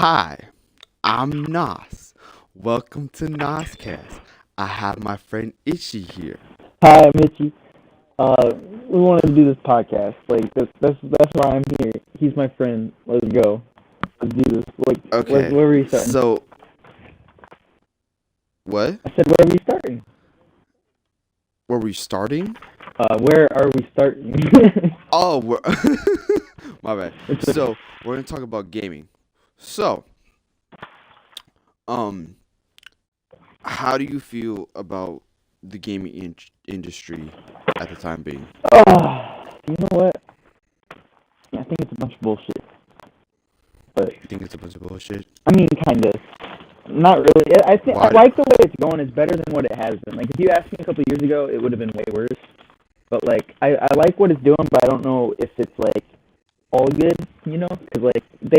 Hi, I'm Nos. Welcome to NOScast. I have my friend Itchy here. Hi, I'm Mitchy. We wanted to do this podcast. Like that's why I'm here. He's my friend. Let's go. Let's do this. Okay, Where are we starting? so what? I said, where are we starting? Were we starting? Where are we starting? Oh, we're my bad. It's So we're gonna talk about gaming. So, um, how do you feel about the gaming industry at the time being? You know what? I think it's a bunch of bullshit. But You think it's a bunch of bullshit? I mean, kind of. Not really. I Why? like the way it's going. It's better than what it has been. Like if you asked me a couple years ago, it would have been way worse. But like I like what it's doing, but I don't know if it's like all good. You know, because like they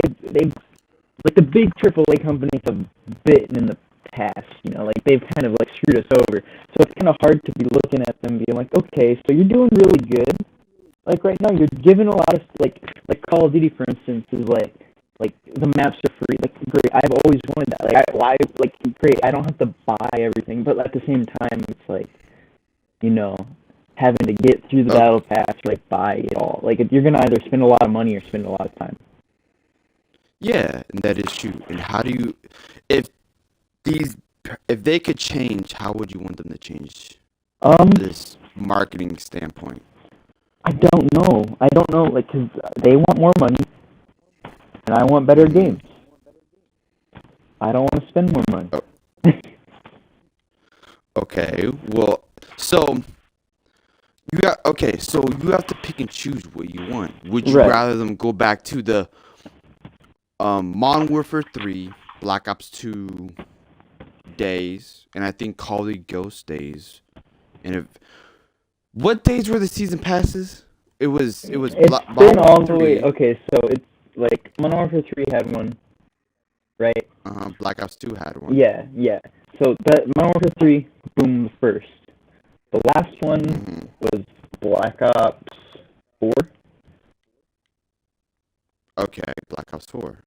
like the big AAA companies have bitten in the past. You know, like they've kind of like screwed us over. So it's kind of hard to be looking at them and being like, okay, so you're doing really good. Like right now, you're giving a lot of like Call of Duty, for instance, is like the maps are free. Like great, I've always wanted that. Like great. I don't have to buy everything, but at the same time, it's like, you know, having to get through the Oh, battle pass, like buy it all. Like if you're gonna either spend a lot of money or spend a lot of time. yeah, and that is true. And how do you, if these, if they could change, how would you want them to change Um, this marketing standpoint? I don't know. I don't know. Like, 'cause they want more money, and I want better hmm games. I don't want to spend more money. Oh, okay. Well, so so you have to pick and choose what you want. Would you Right. rather them go back to the Modern Warfare 3, Black Ops 2 days, and I think Call of Duty Ghost days? And if what days were the season passes? It was It's been Modern all Warfare the way. 3, Okay, so it's like Modern Warfare 3 had one, right? Black Ops 2 had one. Yeah, yeah. So that Modern Warfare 3, boom, first. The last one hmm was Black Ops 4. Okay, Black Ops 4.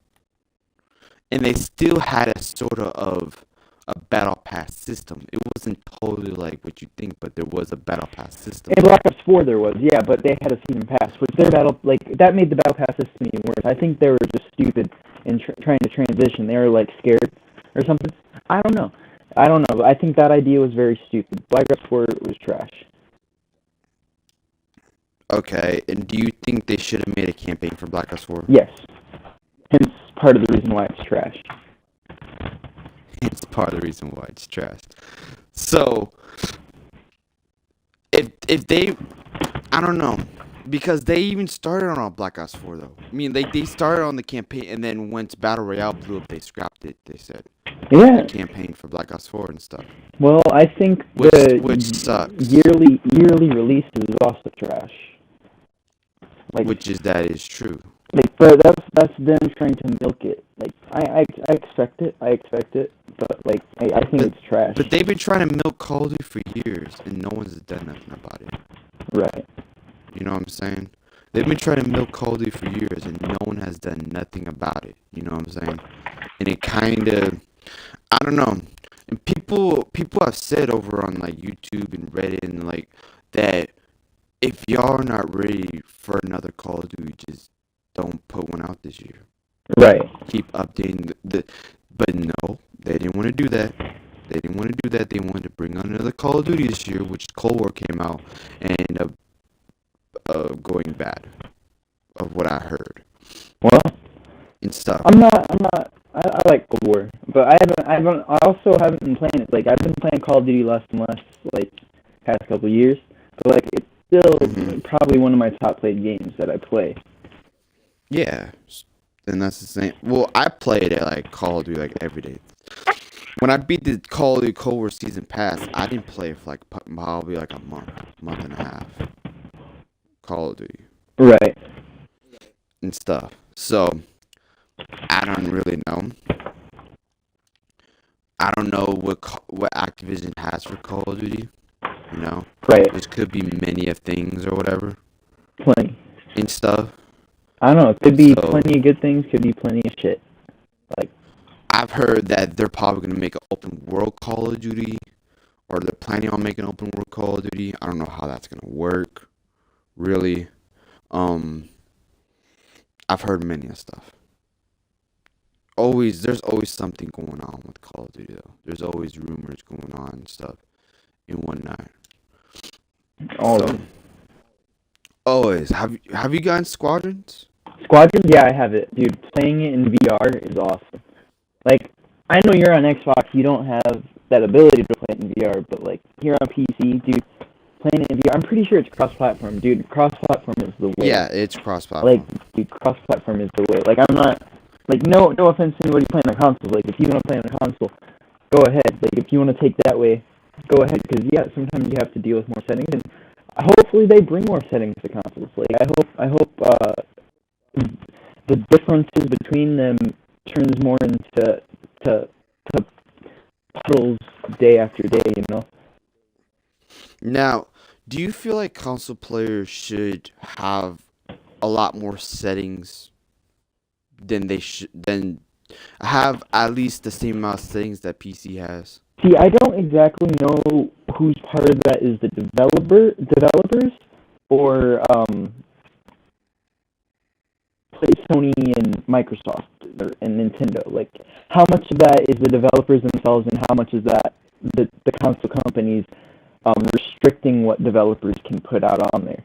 And they still had a sort of a battle pass system. It wasn't totally like what you think, but there was a battle pass system. In Black Ops 4 there was, yeah, but they had a season pass, which their battle, like, that made the battle pass system even worse. I think they were just stupid in trying to transition. They were, like, scared or something. I don't know. I don't know. I think that idea was very stupid. Black Ops 4 was trash. Okay, and do you think they should have made a campaign for Black Ops 4? Yes. Hence part of the reason why it's trash. It's part of the reason why it's trash. So, if they, I don't know, because they even started on Black Ops 4 though. I mean, they started on the campaign, and then once Battle Royale blew up, they scrapped it. They said the Yeah. campaign for Black Ops 4 and stuff, Well, I think which sucks. yearly releases is also trash. Like, That is true. but that's them trying to milk it. Like, I expect it. I expect it. But like, I think But it's trash. but they've been trying to milk Call of Duty for years, and no one's done nothing about it. Right. You know what I'm saying? They've been trying to milk Call of Duty for years, and no one has done nothing about it. You know what I'm saying? And it kind of, I don't know. And people have said over on like YouTube and Reddit and like that if y'all are not ready for another Call of Duty, just don't put one out this year. Right. Keep updating but no, they didn't want to do that. They didn't want to do that. They wanted to bring on another Call of Duty this year, which Cold War came out and ended up going bad, of what I heard Well, and stuff. I'm not. I like Cold War, but I also haven't been playing it. Like, I've been playing Call of Duty less and less, like, past couple years. But like, it's still hmm probably one of my top played games that I play. Yeah, and that's the same. Well, I played it like Call of Duty like every day. When I beat the Call of Duty Cold War season pass, I didn't play it for like probably like a month and a half. Call of Duty Right. and stuff. So I don't really know. I don't know what Activision has for Call of Duty. You know, Right. which could be many of things or whatever Plenty. and stuff. I don't know. It could be So plenty of good things. Could be plenty of shit. Like, I've heard that they're probably going to make an open world Call of Duty, or they're planning on making an open world Call of Duty. I don't know how that's going to work, really. Um, I've heard many of stuff. There's always something going on with Call of Duty, though. There's always rumors going on and stuff and whatnot. always. So, always. Have you gotten Squadrons? Squadrons, yeah, I have it. Dude, playing it in VR is awesome. Like, I know you're on Xbox, you don't have that ability to play it in VR, but, like, here on PC, dude, playing it in VR, I'm pretty sure it's cross-platform. Dude, cross-platform is the way. Yeah, it's cross-platform. Like, dude, cross-platform is the way. Like, I'm not, like, no offense to anybody playing on consoles. Like, if you want to play on a console, go ahead. Like, if you want to take that way, go ahead. Because, yeah, sometimes you have to deal with more settings, and hopefully they bring more settings to consoles. Like, I hope the differences between them turns more into puddles day after day, you know? Now, do you feel like console players should have a lot more settings than have at least the same amount of settings that PC has? See, I don't exactly know whose part of that is the developers, or Sony and Microsoft and Nintendo. Like, how much of that is the developers themselves, and how much is that the console companies restricting what developers can put out on there?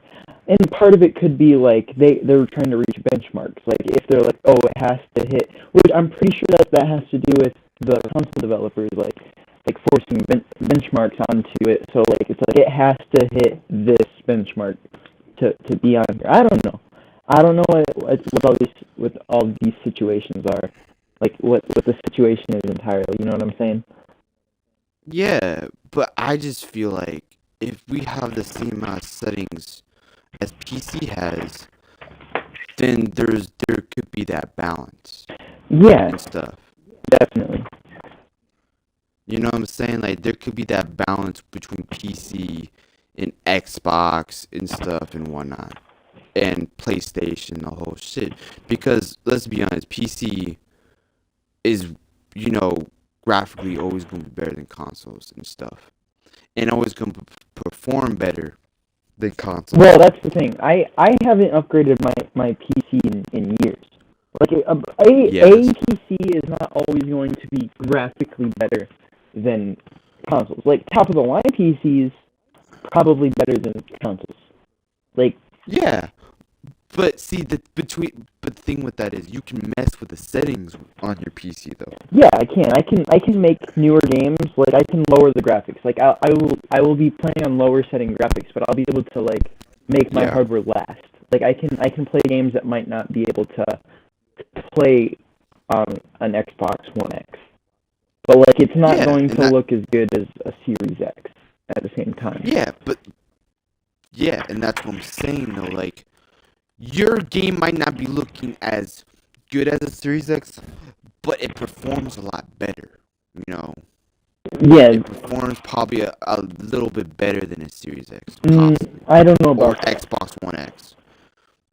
And part of it could be like they're trying to reach benchmarks. Like, if they're like, oh, it has to hit, which I'm pretty sure that has to do with the console developers, like forcing benchmarks onto it. So like it's like it has to hit this benchmark to be on here. I don't know. I don't know what all these situations are. Like what the situation is entirely. You know what I'm saying? Yeah, but I just feel like if we have the same amount of settings as PC has, then there could be that balance Yeah, and stuff. definitely. You know what I'm saying? Like there could be that balance between PC and Xbox and stuff and whatnot, and PlayStation, the whole shit. Because let's be honest, PC is, graphically always going to be better than consoles and stuff, and always going to perform better than consoles. Well, that's the thing. I haven't upgraded my PC in years. Like a PC is not always going to be graphically better than consoles. Like top of the line PCs probably better than consoles. Like yeah, but see the thing with that is you can mess with the settings on your PC though. yeah, I can make newer games. Like I can lower the graphics. Like I will be playing on lower setting graphics, but I'll be able to like make my hardware last. Like I can play games that might not be able to play on an Xbox One X. But like it's not going to look as good as a Series X at the same time. Yeah, and that's what I'm saying though. Like your game might not be looking as good as a Series X, but it performs a lot better. You know. Yeah. It performs probably a little bit better than a Series X. I don't know about an Xbox One X.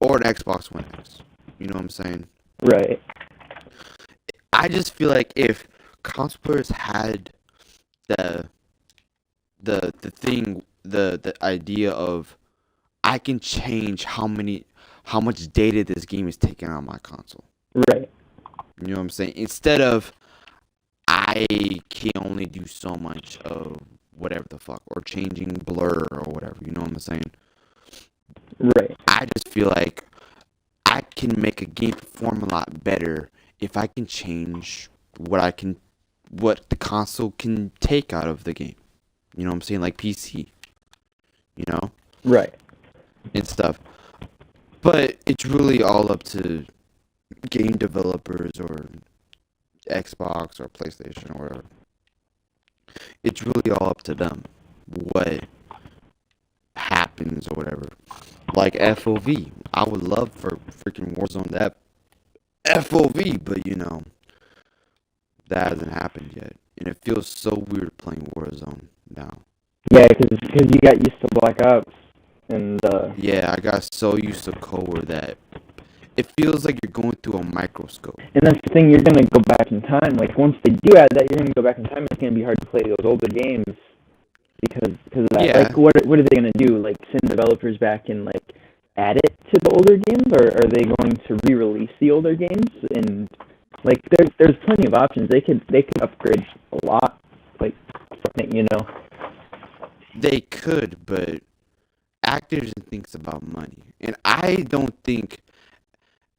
Or an Xbox One X. You know what I'm saying? Right. I just feel like if console players had the idea of I can change how much data this game is taking on my console. Right. You know what I'm saying? Instead of I can only do so much of whatever the fuck, or changing blur or whatever, you know what I'm saying? Right. I just feel like I can make a game perform a lot better if I can change what the console can take out of the game. You know what I'm saying? Like PC. You know? Right. And stuff. But it's really all up to game developers or Xbox or PlayStation or whatever. It's really all up to them what happens or whatever. Like FOV. I would love for freaking Warzone to have FOV, but that hasn't happened yet. And it feels so weird playing Warzone now. Yeah, because you got used to Black Ops and yeah, I got so used to Cold War that it feels like you're going through a microscope. And that's the thing, you're going to go back in time. Like, once they do add that, you're going to go back in time. It's going to be hard to play those older games because of that. Yeah, Like, what are they going to do? Like, send developers back and, like, add it to the older games? Or are they going to re-release the older games? And, like, there's plenty of options. They could upgrade a lot, like, from it, you know? they could, but Activision thinks about money. And I don't think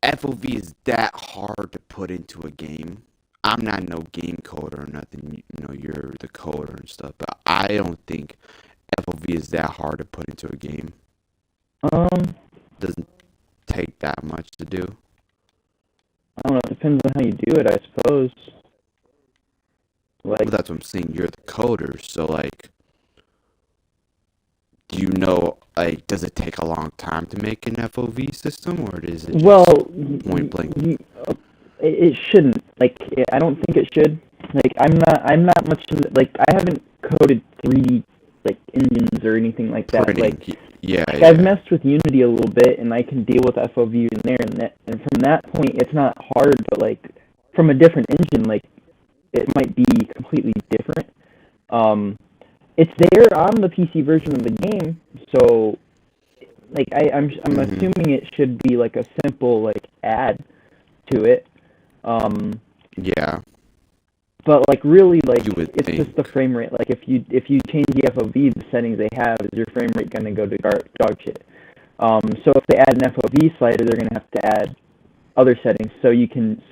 FOV is that hard to put into a game. I'm not no game coder or nothing. You know, you're the coder and stuff, but I don't think FOV is that hard to put into a game. Doesn't take that much to do. I don't know. It depends on how you do it, I suppose. Like, Well, that's what I'm saying. You're the coder, so like, do you know? Like, does it take a long time to make an FOV system, or is it just point blank? It shouldn't. Like, I don't think it should. Like, I'm not much like, I haven't coded 3D like engines or anything like that. Printing, Like, yeah. I've messed with Unity a little bit, and I can deal with FOV in there, and from that point, it's not hard. But like, from a different engine, like, it might be completely different. It's there on the PC version of the game, so like I'm assuming it should be like a simple like add to it. Yeah. But like really, like, You would it's think. just the frame rate. Like, if you change the FOV, the settings they have, is your frame rate gonna go to dog shit. So if they add an FOV slider, they're gonna have to add other settings. So you can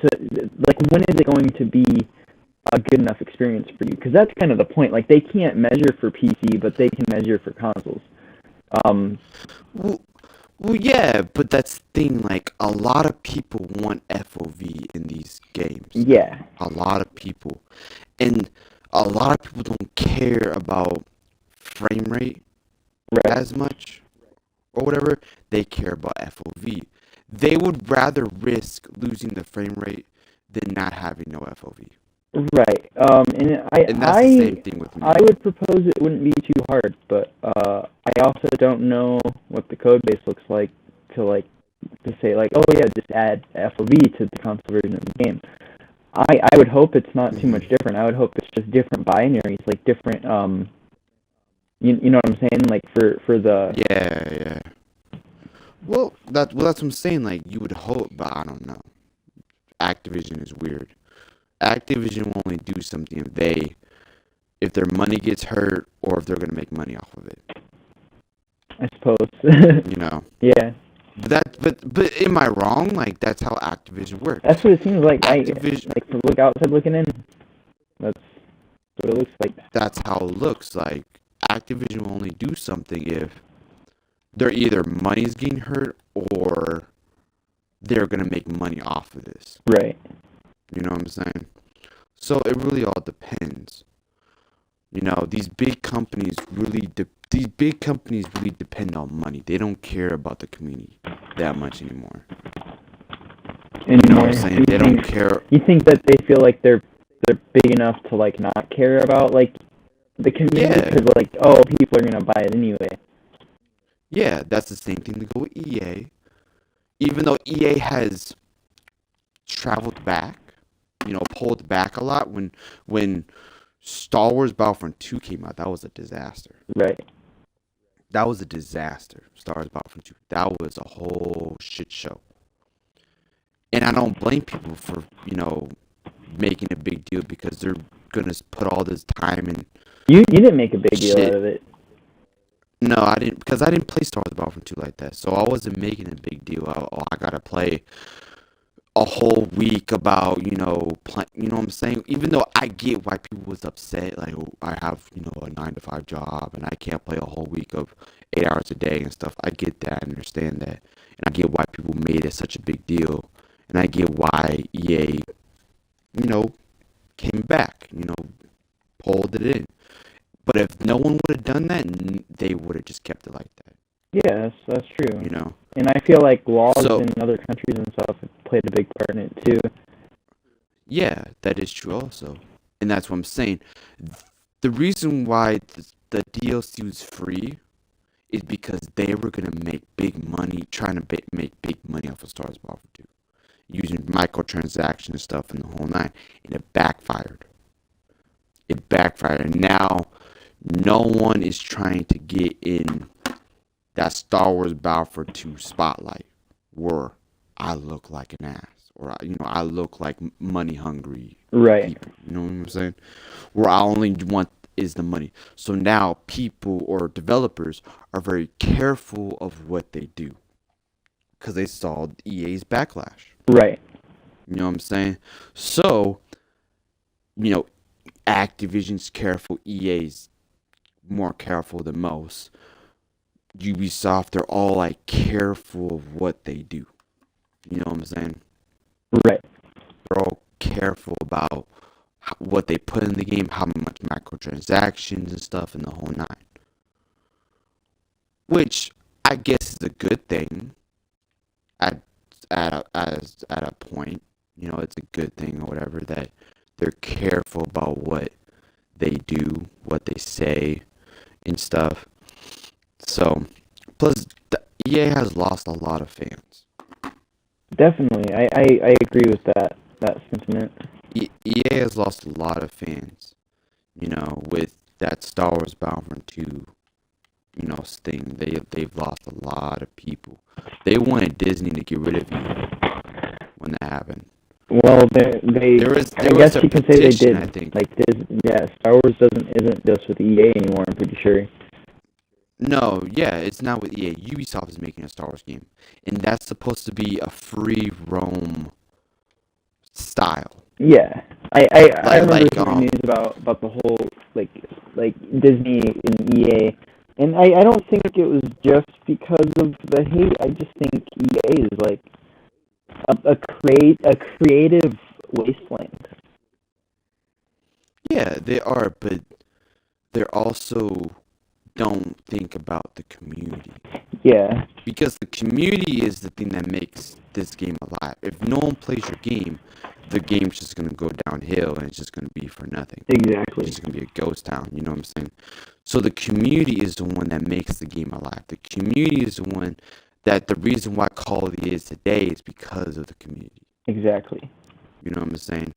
like, when is it going to be a good enough experience for you? Because that's kind of the point. Like, they can't measure for PC, but they can measure for consoles. Well, yeah, but that's the thing. Like, a lot of people want FOV in these games. Yeah. A lot of people, and a lot of people don't care about frame rate Right. as much or whatever. They care about FOV. They would rather risk losing the frame rate than not having no FOV. Right. And that's the same thing with me. I would propose it wouldn't be too hard, but I also don't know what the code base looks like to say like, oh yeah, just add FOV to the console version of the game. I would hope it's not too much different. I would hope it's just different binaries, like different you know what I'm saying? Like for the Yeah. Well, that's what I'm saying. Like, you would hope, but I don't know. Activision is weird. Activision will only do something if their money gets hurt or if they're gonna make money off of it. I suppose. You know. Yeah. But am I wrong? Like, that's how Activision works. That's what it seems like. Activision. Like, from look outside looking in, that's what it looks like. That's how it looks. Like, Activision will only do something if they're either money's getting hurt or they're gonna make money off of this. Right. You know what I'm saying? So it really all depends. You know, these big companies really depend on money. They don't care about the community that much anymore. You know what I'm saying? They don't care. You think that they feel like they're big enough to like not care about like the community because like, oh, people are gonna buy it anyway. Yeah, that's the same thing to go with EA. Even though EA has traveled back, you know, pulled back a lot when Star Wars Battlefront 2 came out, that was a disaster. Right. That was a disaster. Star Wars Battlefront 2. That was a whole shit show. And I don't blame people for, you know, making a big deal because they're gonna put all this time and you didn't make a big deal out of it. No, I didn't, because I didn't play Star Wars Battlefront 2 like that. So I wasn't making a big deal. I gotta play a whole week about, you know what I'm saying? Even though I get why people was upset, like, oh, I have, you know, a 9-to-5 job and I can't play a whole week of 8 hours a day and stuff. I get that, I understand that. And I get why people made it such a big deal. And I get why EA, you know, came back, you know, pulled it in. But if no one would have done that, they would have just kept it like that. Yeah, that's true. You know? And I feel like laws in other countries and stuff have played a big part in it too. Yeah, that is true also. And that's what I'm saying. The reason why the DLC was free is because they were going to make big money, trying to make big make money off of Star Wars Battlefront 2, using microtransactions and stuff in the whole nine, and it backfired. It backfired, and now no one is trying to get in that Star Wars Battlefront 2 spotlight where I look like an ass, or I look like money hungry Right. people. You know what I'm saying? Where I only want is the money. So now people or developers are very careful of what they do because they saw EA's backlash. Right. You know what I'm saying? So, Activision's careful, EA's more careful than most. Ubisoft, they're all like careful of what they do. You know what I'm saying? Right. They're all careful about what they put in the game, how much microtransactions and stuff, and the whole nine. Which I guess is a good thing. At a point, it's a good thing or whatever that they're careful about what they do, what they say, and stuff. So, plus the EA has lost a lot of fans. Definitely, I agree with that sentiment. EA has lost a lot of fans, with that Star Wars Battlefront 2, thing. They've lost a lot of people. They wanted Disney to get rid of you when that happened. Well, I guess you can say they did. I think. Like Star Wars isn't just with EA anymore. I'm pretty sure. No, yeah, it's not with EA. Ubisoft is making a Star Wars game, and that's supposed to be a free roam style. Yeah, I remember some news about the whole like Disney and EA, and I don't think it was just because of the hate. I just think EA is like a creative wasteland. Yeah, they are, but they're also don't think about the community. Yeah. Because the community is the thing that makes this game alive. If no one plays your game, the game's just going to go downhill and it's just going to be for nothing. Exactly. It's just going to be a ghost town, you know what I'm saying? So the community is the one that makes the game alive. The community is the one that the reason why Call of Duty is today is because of the community. Exactly. You know what I'm saying?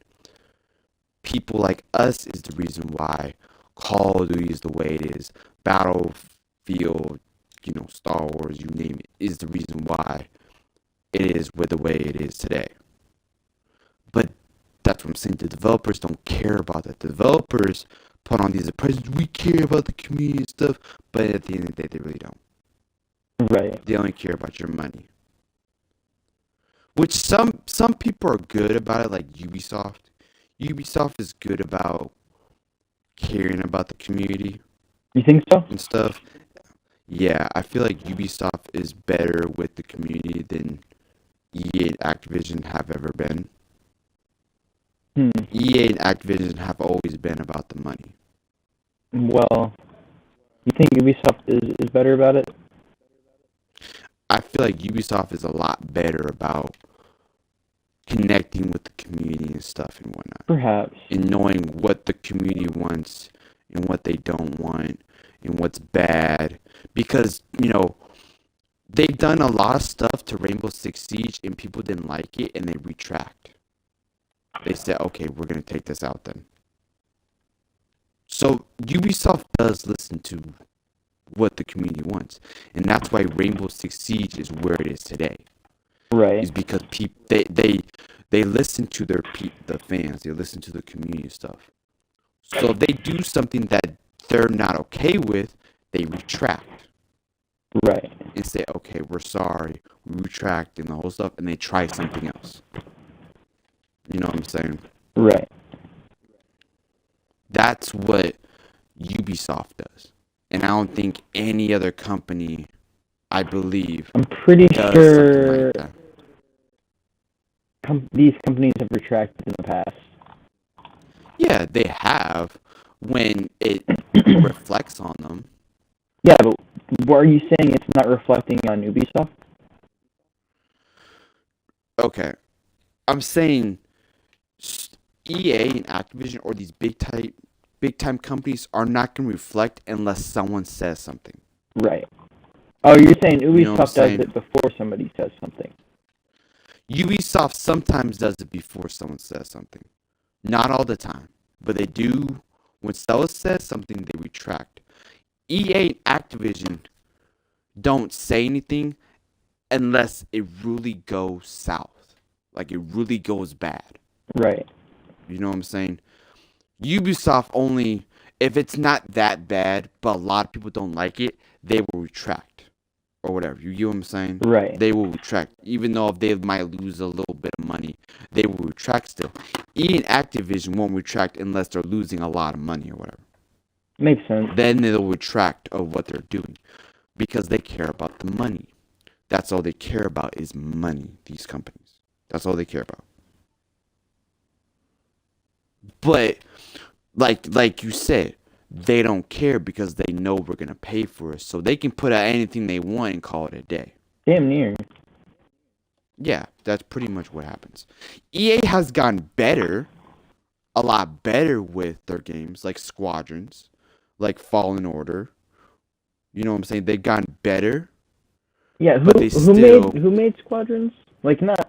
People like us is the reason why Call of Duty is the way it is. Battlefield, Star Wars, you name it, is the reason why it is the way it is today. But that's what I'm saying. The developers don't care about that. The developers put on these impressions. We care about the community and stuff, but at the end of the day, they really don't. Right. They only care about your money. Which some people are good about it, like Ubisoft. Ubisoft is good about caring about the community. You think so? And stuff. Yeah, I feel like Ubisoft is better with the community than EA and Activision have ever been. EA and Activision have always been about the money. Well, you think Ubisoft is better about it? I feel like Ubisoft is a lot better about connecting with the community and stuff and whatnot. Perhaps. And knowing what the community wants and what they don't want and what's bad. Because, they've done a lot of stuff to Rainbow Six Siege and people didn't like it and they retract. They said, okay, we're going to take this out then. So Ubisoft does listen to what the community wants. And that's why Rainbow Six Siege is where it is today. Right. Is because people they listen to the fans, they listen to the community stuff. So if they do something that they're not okay with, they retract. Right. And say, okay, we're sorry, we retract and the whole stuff, and they try something else. You know what I'm saying? Right. That's what Ubisoft does. And I don't think any other company, I believe, I'm pretty does sure something like that. These companies have retracted in the past. Yeah, they have when it reflects on them. Yeah, but are you saying it's not reflecting on Ubisoft? Okay. I'm saying EA and Activision or these big time companies are not going to reflect unless someone says something. Right. Oh, you're saying Ubisoft does saying? it before somebody says something. Ubisoft sometimes does it before someone says something. Not all the time, but they do. When someone says something, they retract. EA and Activision don't say anything unless it really goes south. Like, it really goes bad. Right. You know what I'm saying? Ubisoft only, if it's not that bad, but a lot of people don't like it, they will retract. Or whatever. You get what I'm saying? Right. They will retract. Even though if they might lose a little bit of money, they will retract still. EA and Activision won't retract unless they're losing a lot of money or whatever. Makes sense. Then they'll retract of what they're doing. Because they care about the money. That's all they care about is money, these companies. That's all they care about. But, like you said, they don't care because they know we're going to pay for it. So they can put out anything they want and call it a day. Damn near. Yeah, that's pretty much what happens. EA has gotten better, a lot better with their games, like Squadrons, like Fallen Order. You know what I'm saying? They've gotten better. Yeah, who made Squadrons? Like, not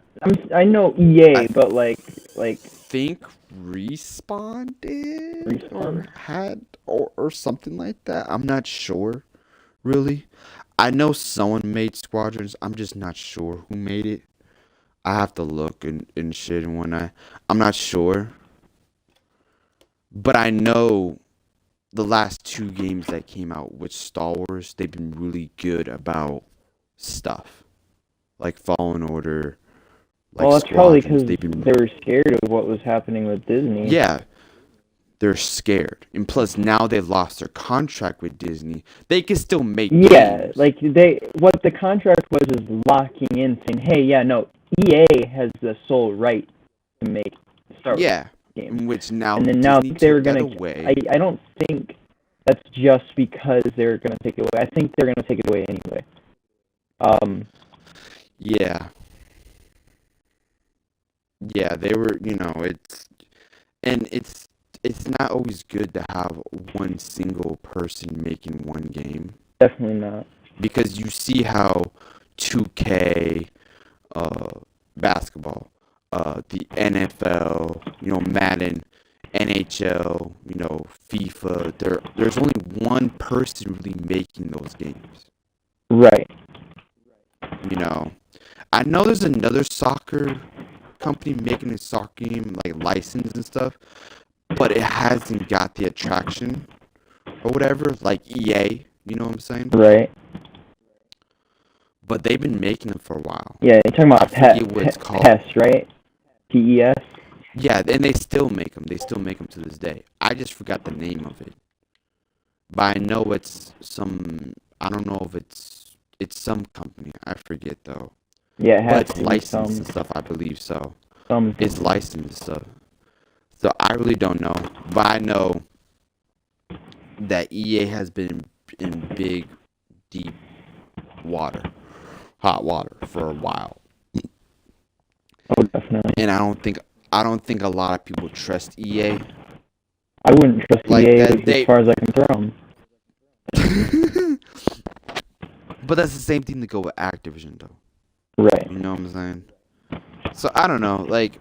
I know EA, but like think Respawn did or had or something like that. I'm not sure, really. I know someone made Squadrons. I'm just not sure who made it. I have to look and shit and whatnot. I'm not sure. But I know the last 2 games that came out with Star Wars, they've been really good about stuff. Like Fallen Order. Like well, that's probably because they've been... they were scared of what was happening with Disney. Yeah. They're scared. And plus, now they've lost their contract with Disney. They can still make games. Like, what the contract was is locking in, saying, hey, yeah, no, EA has the sole right to make Star Wars games. Which now and then Disney they were took going that away. I don't think that's just because they're going to take it away. I think they're going to take it away anyway. Yeah. Yeah, they were, it's not always good to have one single person making one game. Definitely not. Because you see how 2K, basketball, the NFL, Madden, NHL, FIFA, there's only one person really making those games. Right. I know there's another soccer company making a soccer game, like licensed and stuff, but it hasn't got the attraction or whatever, like EA, you know what I'm saying? Right. But they've been making them for a while. Yeah, you're talking about PES, right? PES? Yeah, and they still make them. They still make them to this day. I just forgot the name of it. But I know it's I don't know if it's some company. I forget, though. Yeah, it has but it's licensed and stuff, I believe so. It's licensed stuff. So I really don't know. But I know that EA has been in big, deep hot water for a while. Oh, definitely. And I don't think a lot of people trust EA. I wouldn't trust EA as far as I can throw them. But that's the same thing to go with Activision, though. Right. You know what I'm saying? So, I don't know. Like,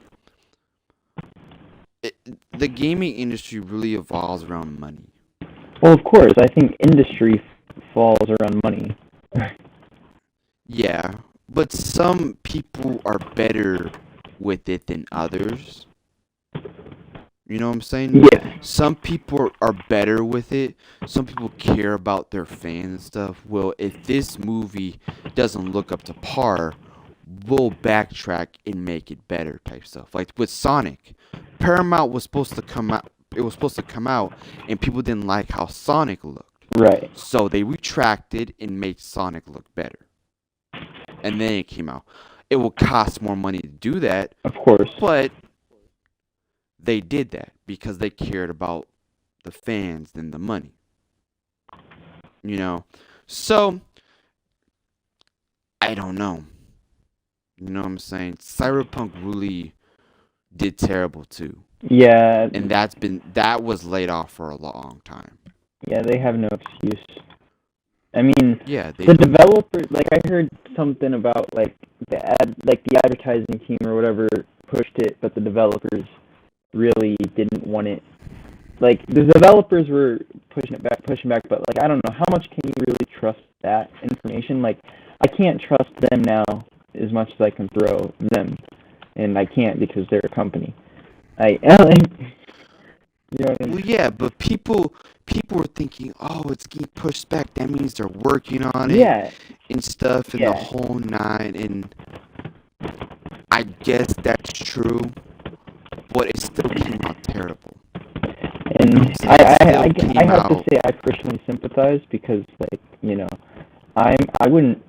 the gaming industry really evolves around money. Well, of course. I think industry falls around money. Yeah. But some people are better with it than others. You know what I'm saying? Yeah. Some people are better with it. Some people care about their fans and stuff. Well, if this movie doesn't look up to par, we'll backtrack and make it better type stuff. Like with Sonic, Paramount was supposed to come out. It was supposed to come out, and people didn't like how Sonic looked. Right. So they retracted and made Sonic look better. And then it came out. It will cost more money to do that. Of course. But they did that because they cared about the fans than the money. So, I don't know. You know what I'm saying? Cyberpunk really did terrible too. Yeah. And that was laid off for a long time. Yeah, they have no excuse. I mean, Yeah, they the do. developer, like I heard something about the advertising team or whatever pushed it, but the developers really didn't want it. Like the developers were pushing back, but like I don't know how much can you really trust that information? Like I can't trust them now as much as I can throw them, and I can't because they're a company. Like, you know what I mean? Well, yeah, but people are thinking, oh, it's getting pushed back. That means they're working on it Yeah, and stuff and the yeah, whole nine. And I guess that's true, but it still came out terrible. You know what I'm and saying? It still I came have to out. say I personally sympathize because like I wouldn't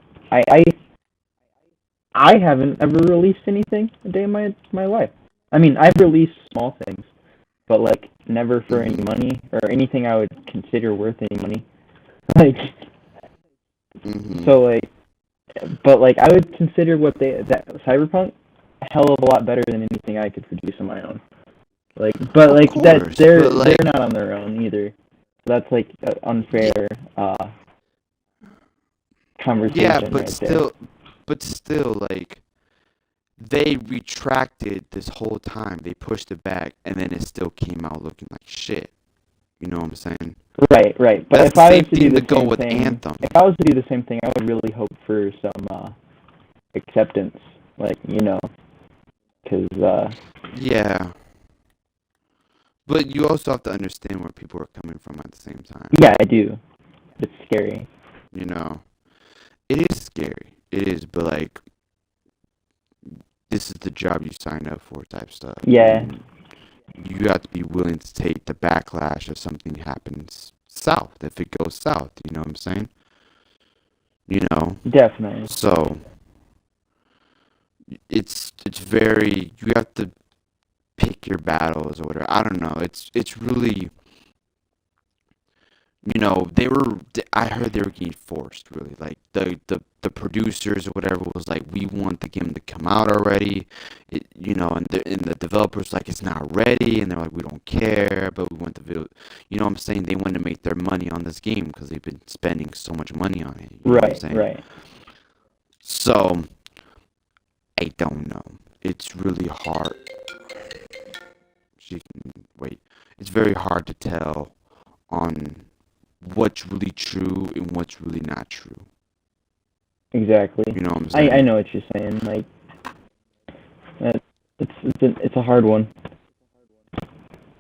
I haven't ever released anything a day in my life. I mean I've released small things, but like never for any Hmm. money or anything I would consider worth any money. Like Hmm. so like but like I would consider that Cyberpunk a hell of a lot better than anything I could produce on my own. Like but Of like that course, but they're like, not on their own either. So that's like an yeah, unfair yeah, conversation right there. but still, like, they retracted this whole time. They pushed it back, and then it still came out looking like shit. You know what I'm saying? Right, right. But That's if the I was same to do thing to the go same with thing, Anthem. if I was to do the same thing, I would really hope for some acceptance, like because Yeah, but you also have to understand where people are coming from at the same time. yeah, I do. It's scary. You know, it is scary. It is, but like, this is the job you sign up for, type stuff, Yeah, and you have to be willing to take the backlash if something happens south. If it goes south, you know what I'm saying? You know, definitely. so it's very, you have to pick your battles or whatever. I don't know. It's really, I heard they were getting forced, really. Like the producers or whatever was like, we want the game to come out already. And the developers like, it's not ready, and they're like, we don't care, but we want the video. You know what I'm saying? They want to make their money on this game because they've been spending so much money on it. You know what I'm Right, saying? right. So I don't know. It's really hard. She can wait. It's very hard to tell on what's really true and what's really not true. Exactly. You know what I'm I saying? know what you're saying. Like it's a hard one.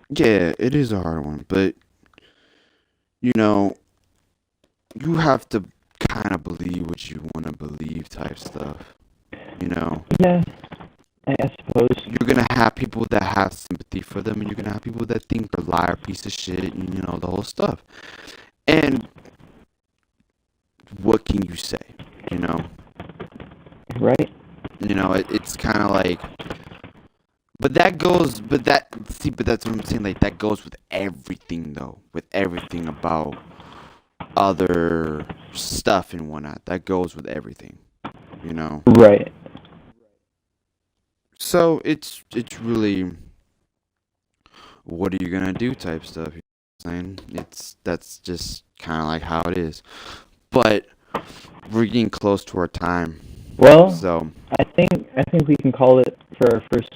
Yeah, it is a hard one, but you know, you have to kind of believe what you want to believe, type stuff. You know, Yeah, I suppose. you're gonna have people that have sympathy for them, and you're gonna have people that think they're a liar, piece of shit, and the whole stuff. And what can you say? You know, Right. it's kind of like, but that goes, but that see, but that's what I'm saying. Like, that goes with everything, though, with everything about other stuff and whatnot. That goes with everything, you know. Right. So it's really, what are you gonna do, type stuff. You know what I'm saying? That's just kind of like how it is. But we're getting close to our time, Well, so I think we can call it for our first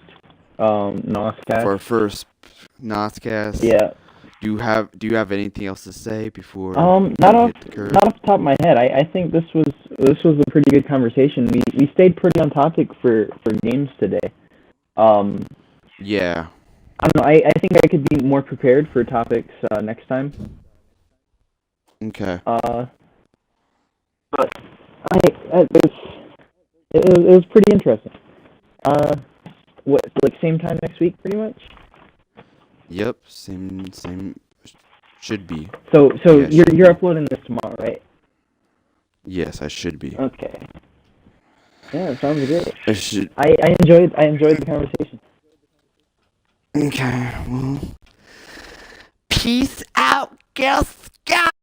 for NOScast. our first NOScast, Yeah. do you have anything else to say before Not we off hit the curve? not off the top of my head. I think this was a pretty good conversation. We stayed pretty on topic for games today. Um, Yeah. I don't know. I think I could be more prepared for topics next time. Okay. Uh, but it was pretty interesting. Uh, what like same time next week, pretty much. Yep. Same. Should be. So Yeah, you're should you're be. uploading this tomorrow, right? Yes, I should be. Okay. Yeah, it sounds great. I should. I enjoyed the conversation. Okay. Well. Peace out, Girl Scout.